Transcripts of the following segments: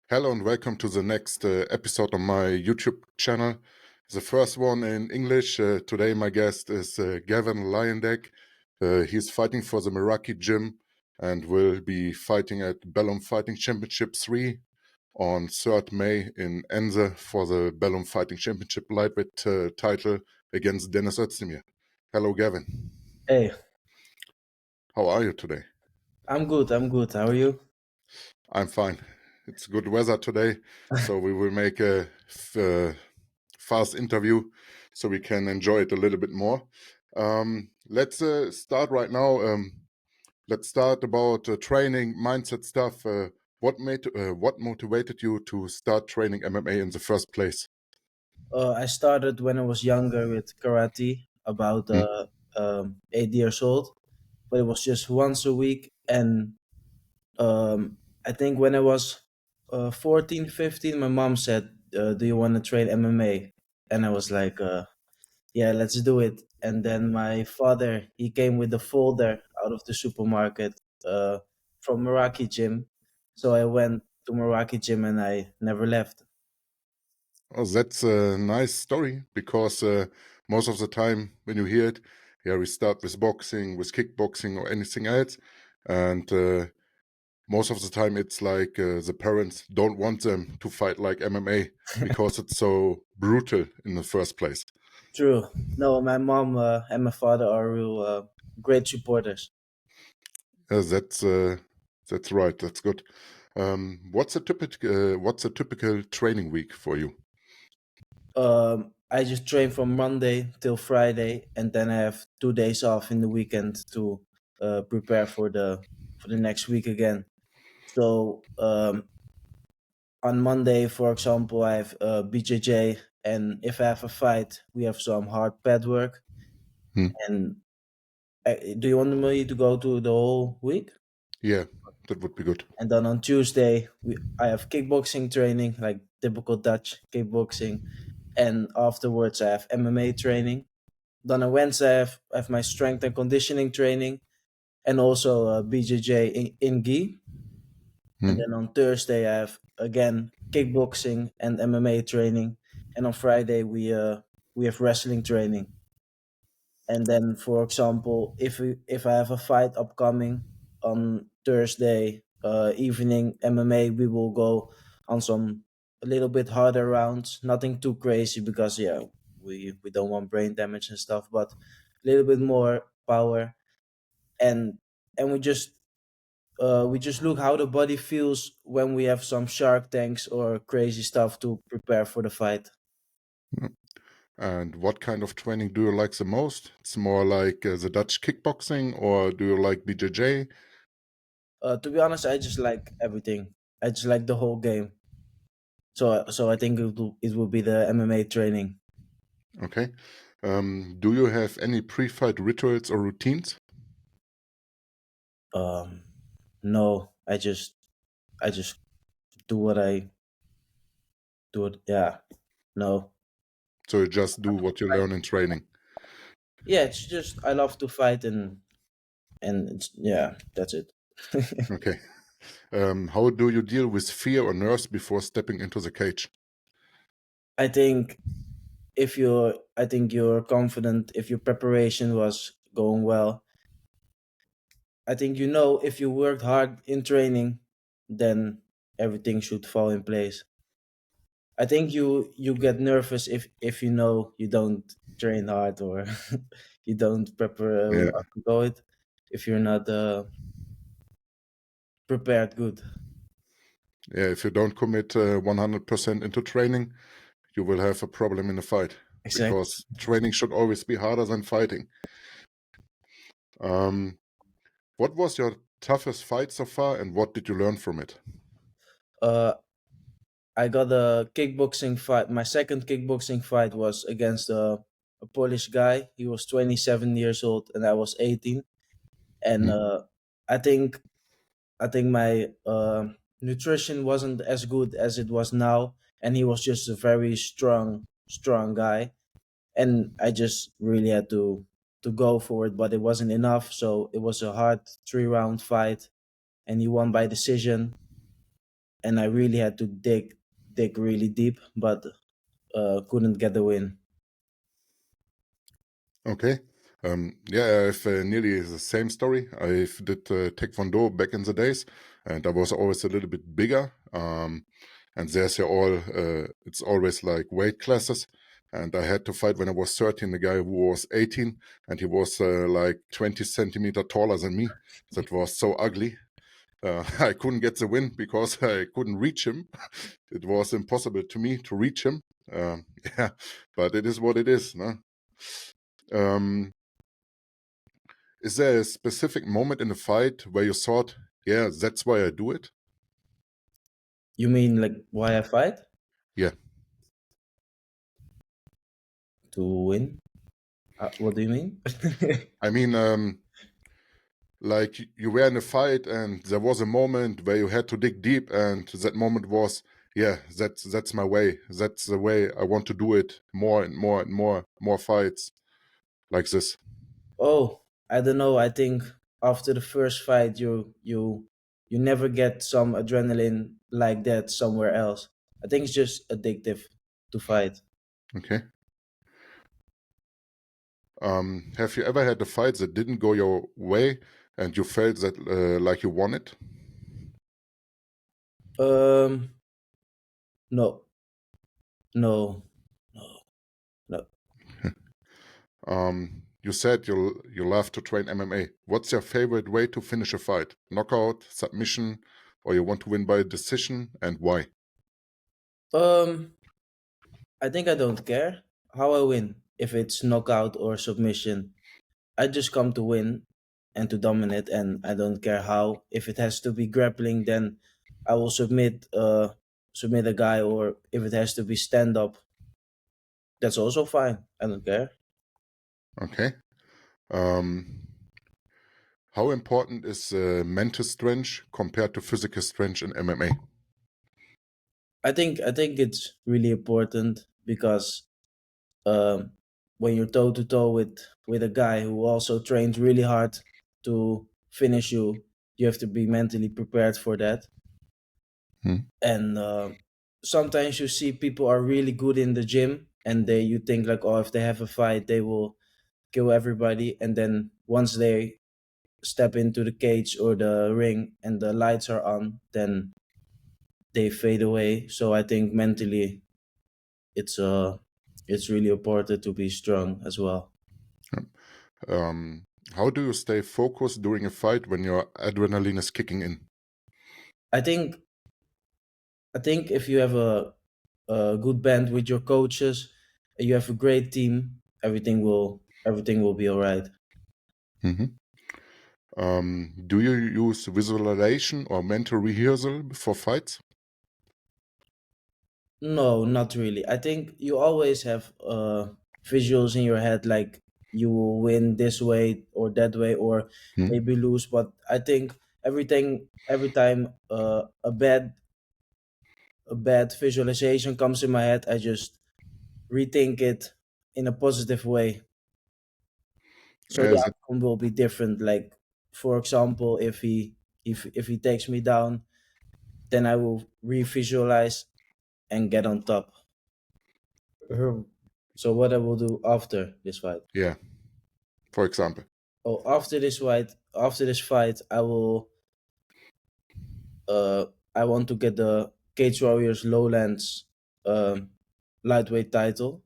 Hello and welcome to the next episode on my YouTube channel. The first one in English. Today my guest is Gavin Luijendijk. He's fighting for the Meraki gym and will be fighting at Bellum Fighting Championship 3 on 3rd May in Enze for the Bellum Fighting Championship lightweight title against Dennis Özdemir. Hello Gavin. Hey, How are you today? I'm good. How are you? I'm fine. It's good weather today, so we will make a fast interview so we can enjoy it a little bit more. Let's start right now. Let's start about training, mindset stuff. What motivated you to start training MMA in the first place? I started when I was younger with karate, about Hmm. 8 years old, but it was just once a week. And I think when I was 14, 15, my mom said, "Do you want to train MMA?" And I was like, "Yeah, let's do it." And then my father, he came with a folder out of the supermarket from Meraki gym, so I went to Meraki gym and I never left. Oh, that's a nice story because most of the time when you hear it, yeah, we start with boxing, with kickboxing, or anything else, and most of the time it's like the parents don't want them to fight like MMA because it's so brutal in the first place. True. No, my mom and my father are real great supporters. Yeah, that's right. That's good. What's a typical training week for you? I just train from Monday till Friday, and then I have 2 days off in the weekend to prepare for the next week again. So on Monday, for example, I have BJJ, and if I have a fight, we have some hard pad work. Hmm. And do you want me to go to the whole week? Yeah, that would be good. And then on Tuesday, I have kickboxing training, like typical Dutch kickboxing, and afterwards I have MMA training. Then on Wednesday I have my strength and conditioning training, and also BJJ in gi. And Hmm. then on Thursday I have again kickboxing and MMA training, and on Friday we have wrestling training. And then, for example, if I have a fight upcoming on Thursday evening MMA, we will go on some a little bit harder rounds, nothing too crazy because yeah, we don't want brain damage and stuff, but a little bit more power. And and we just look how the body feels when we have some shark tanks or crazy stuff to prepare for the fight. And what kind of training do you like the most? It's more like the Dutch kickboxing, or do you like BJJ? To be honest, I just like everything. I just like the whole game. So I think it will be the MMA training. Okay. Do you have any pre-fight rituals or routines? Um, no, I just do what I do. It, yeah, no. So you just do what you learn in training. Yeah, it's just I love to fight and yeah, that's it. Okay. How do you deal with fear or nerves before stepping into the cage? I think I think you're confident if your preparation was going well. I think if you worked hard in training, then everything should fall in place. I think you get nervous if you don't train hard or you don't prepare Yeah. go it if you're not prepared good. Yeah, if you don't commit 100% into training, you will have a problem in a fight Exactly. because training should always be harder than fighting. Um, what was your toughest fight so far, and what did you learn from it? Uh, I got a kickboxing fight. My second kickboxing fight was against a Polish guy. He was 27 years old and I was 18. And Hmm. I think I think my nutrition wasn't as good as it was now, and he was just a very strong guy, and I just really had to go for it, but it wasn't enough. So it was a hard 3 round fight, and he won by decision. and I really had to dig really deep, but couldn't get the win. Okay. Yeah, I've nearly the same story. I did Taekwondo back in the days, and I was always a little bit bigger. And there's it's always like weight classes. And I had to fight when I was 13, the guy who was 18, and he was like 20 centimeter taller than me. That was so ugly. I couldn't get the win because I couldn't reach him. It was impossible to me to reach him. Yeah, but it is what it is, no? Um, is there a specific moment in the fight where you thought, yeah, that's why I do it? You mean like why I fight? Yeah. To win? What do you mean? I mean, like you were in a fight and there was a moment where you had to dig deep, and that moment was, yeah, that's my way. That's the way I want to do it, more and more and more fights like this. Oh, I don't know. I think after the first fight, you never get some adrenaline like that somewhere else. I think it's just addictive to fight. Okay. Have you ever had a fight that didn't go your way and you felt that like you won it? Um, no, no, no, no. You said you love to train MMA. What's your favorite way to finish a fight? Knockout, submission, or you want to win by decision, and why? Um, I think I don't care how I win, if it's knockout or submission. I just come to win and to dominate, and I don't care how. If it has to be grappling, then I will submit a guy, or if it has to be stand up, that's also fine. I don't care. Okay. Um, how important is mental strength compared to physical strength in MMA? I think it's really important because um, when you're toe to toe with a guy who also trains really hard to finish you, you have to be mentally prepared for that. Hmm. And sometimes you see people are really good in the gym, and they you think like, oh, if they have a fight, they will kill everybody, and then once they step into the cage or the ring and the lights are on, then they fade away. So I think mentally it's it's really important to be strong as well. Um, how do you stay focused during a fight when your adrenaline is kicking in? I think i think if you have a good band with your coaches, you have a great team, everything will be all right. Mhm. Do you use visualization or mental rehearsal before fights? No, not really. I think you always have visuals in your head, like you will win this way or that way, or Hmm. maybe lose. But I think every time a bad visualization comes in my head, I just rethink it in a positive way, so the Is it, outcome will be different. Like, for example, if he takes me down, then I will re-visualize and get on top. So what I will do after this fight? yeah, for example. Oh, after this fight, uh I want to get the Cage Warriors Lowlands um lightweight title,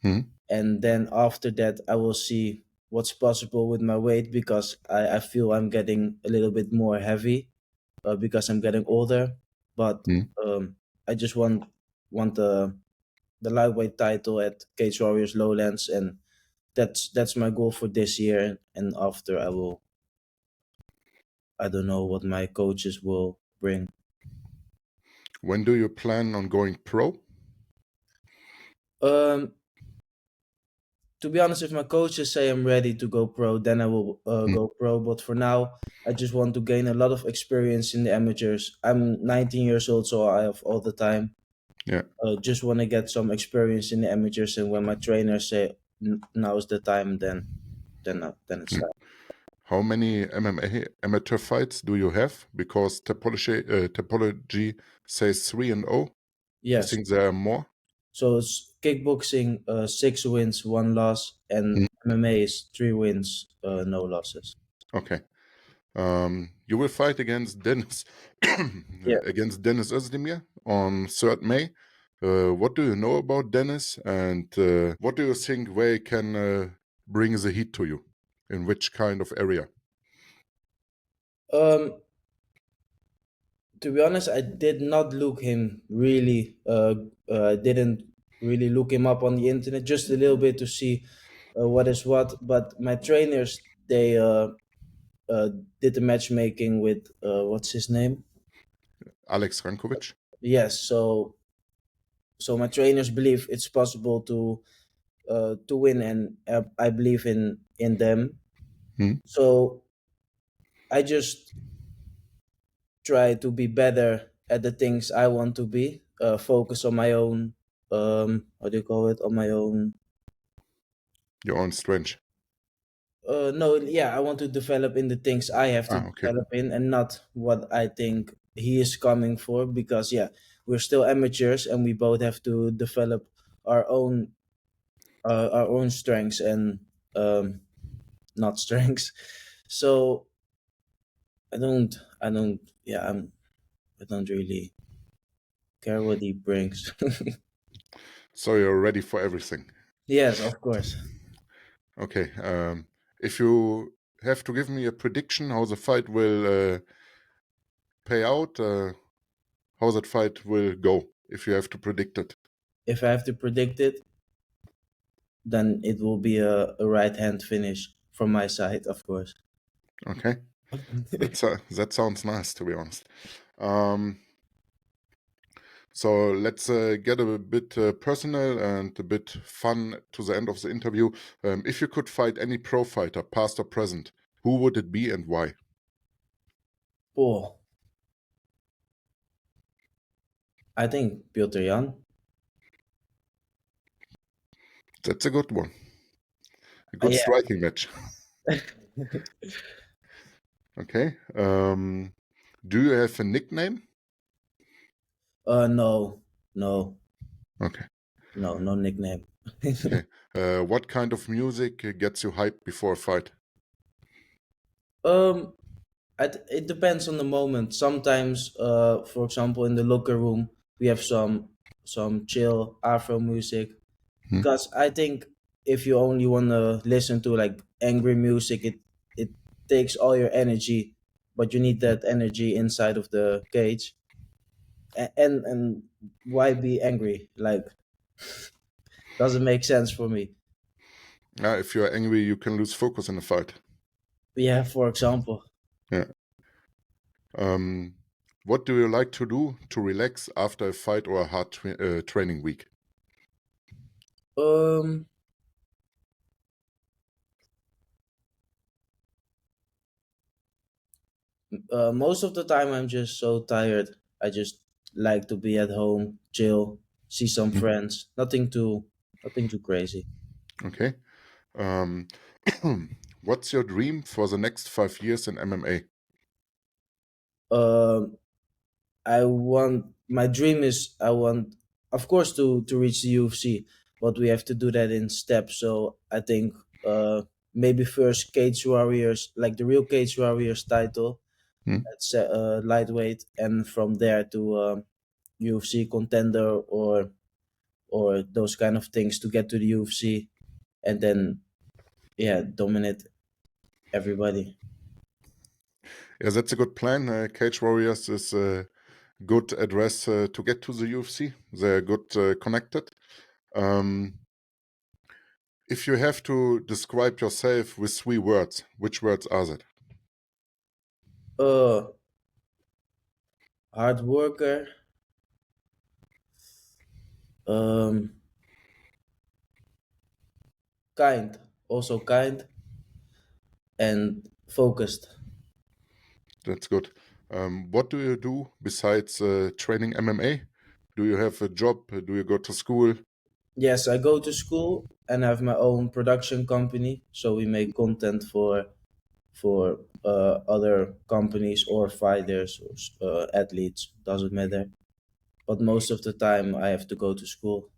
Hmm. and then after that I will see what's possible with my weight, because I feel I'm getting a little bit more heavy, because I'm getting older. But Hmm. I just want the lightweight title at Cage Warriors Lowlands, and that's my goal for this year. And after, I don't know what my coaches will bring. When do you plan on going pro? Um, to be honest, if my coaches say I'm ready to go pro, then I will Hmm. go pro. But for now, I just want to gain a lot of experience in the amateurs. I'm 19 years old, so I have all the time. Yeah. Just want to get some experience in the amateurs, and when my trainers say now's the time, then it's Yeah. time. how many MMA amateur fights do you have? Because Topology says 3-0. I Yes. think there are more. So it's kickboxing, 6 wins, 1 loss, and MMA is 3 wins, no losses. Okay. You will fight against Dennis Yeah. against Dennis Özdemir on 3rd May. What do you know about Dennis, and what do you think where he can bring the heat to you? In which kind of area? To be honest, I did not look him really. I didn't really look him up on the internet, just a little bit to see what is what. But my trainers, they uh, did the matchmaking with what's his name? Alex Rankovic? Yes. So my trainers believe it's possible to win, and I believe in them. Hmm? So I just try to be better at the things I want to be. Focus on my own. How do you call it? On my own. Your own strength. No, yeah, I want to develop in the things I have to Okay. develop in, and not what I think he is coming for. Because yeah, we're still amateurs, and we both have to develop our own our own strengths and not strengths. So I don't really care what he brings. So you're ready for everything. Yes, of course. Okay. If you have to give me a prediction how the fight will pay out, how that fight will go, if you have to predict it. If I have to predict it, then it will be a right hand finish from my side, of course. Okay. That sounds nice, to be honest. So let's get a bit personal and a bit fun to the end of the interview. If you could fight any pro fighter, past or present, who would it be and why? Oh, I think Piotr Jan. That's a good one. A good Yeah. striking match. Okay. Do you have a nickname? No, no, Okay. no nickname. Okay. What kind of music gets you hyped before a fight? um, it depends on the moment. Sometimes, for example, in the locker room, we have some chill Afro music, Hmm? because I think if you only want to listen to like angry music, it takes all your energy, but you need that energy inside of the cage. And why be angry? Like, doesn't make sense for me. If you're angry, you can lose focus in a fight. Yeah, for example. Yeah. Um, what do you like to do to relax after a fight or a hard training week? Um, Most of the time I'm just so tired. I just like to be at home, chill, see some Hmm? friends. Nothing too crazy. Okay. Um, what's your dream for the next 5 years in MMA? Um, I want my dream is I want, of course, to reach the UFC, but we have to do that in steps. So I think maybe first Cage Warriors, like the real Cage Warriors title, Hmm? at lightweight, and from there to UFC contender, or those kind of things to get to the UFC, and then yeah, dominate everybody. Yeah, that's a good plan. Cage Warriors is a good address to get to the UFC. They're good connected. Um, if you have to describe yourself with 3 words, which words are that? Uh, Hard worker, um, kind, also kind, and focused. That's good. What do you do besides training MMA? Do you have a job? Do you go to school? Yes, I go to school and have my own production company, so we make content for for other companies or fighters or athletes. Doesn't matter. But most of the time, I have to go to school.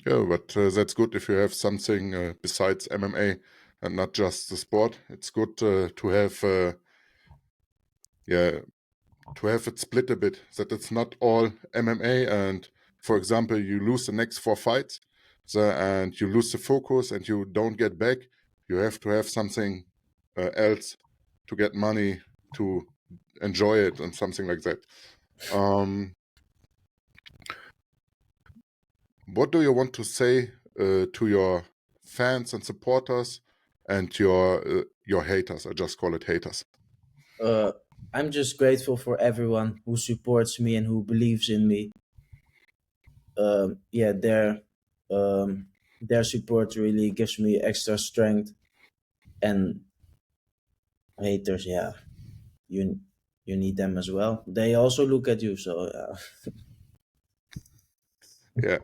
Yeah, but that's good if you have something besides MMA and not just the sport. It's good to have, yeah, to have it split a bit, that it's not all MMA. And for example, you lose the next 4 fights, and you lose the focus and you don't get back. You have to have something else to get money to enjoy it and something like that. What do you want to say to your fans and supporters and your haters? I just call it haters. Uh, I'm just grateful for everyone who supports me and who believes in me. Yeah, their support really gives me extra strength. And haters, yeah, you you need them as well. They also look at you, so Yeah,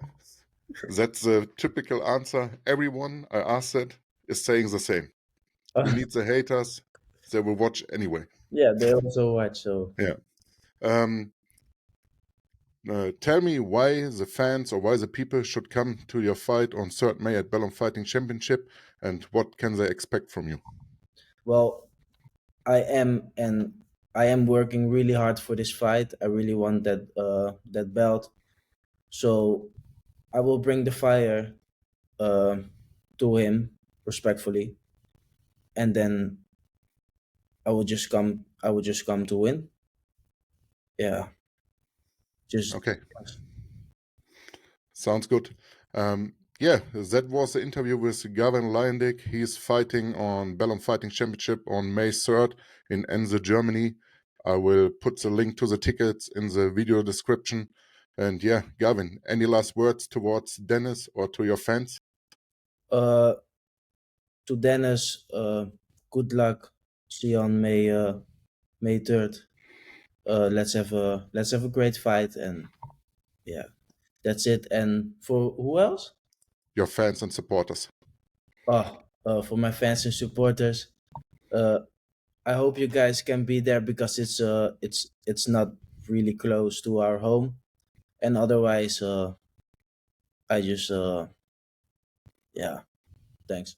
that's the typical answer. Everyone I asked it is saying the same. You need the haters; they will watch anyway. yeah, they also watch. So Yeah. Um, Tell me why the fans or why the people should come to your fight on 3rd May at Bellum Fighting Championship, and what can they expect from you? well, I am working really hard for this fight. I really want that belt. So I will bring the fire uh, to him respectfully, and then I will just come to win. Yeah, just Okay. Sounds good. Yeah, that was the interview with Gavin Luijendijk. He's fighting on Bellum Fighting Championship on May 3rd in Enze, Germany. I will put the link to the tickets in the video description. And yeah, Gavin, any last words towards Dennis or to your fans? uh to Dennis. Good luck. See you on May 3rd. Let's have a great fight, and yeah, that's it. And for who else? Your fans and supporters. For my fans and supporters. Uh, I hope you guys can be there because it's not really close to our home, and otherwise, I just yeah, thanks.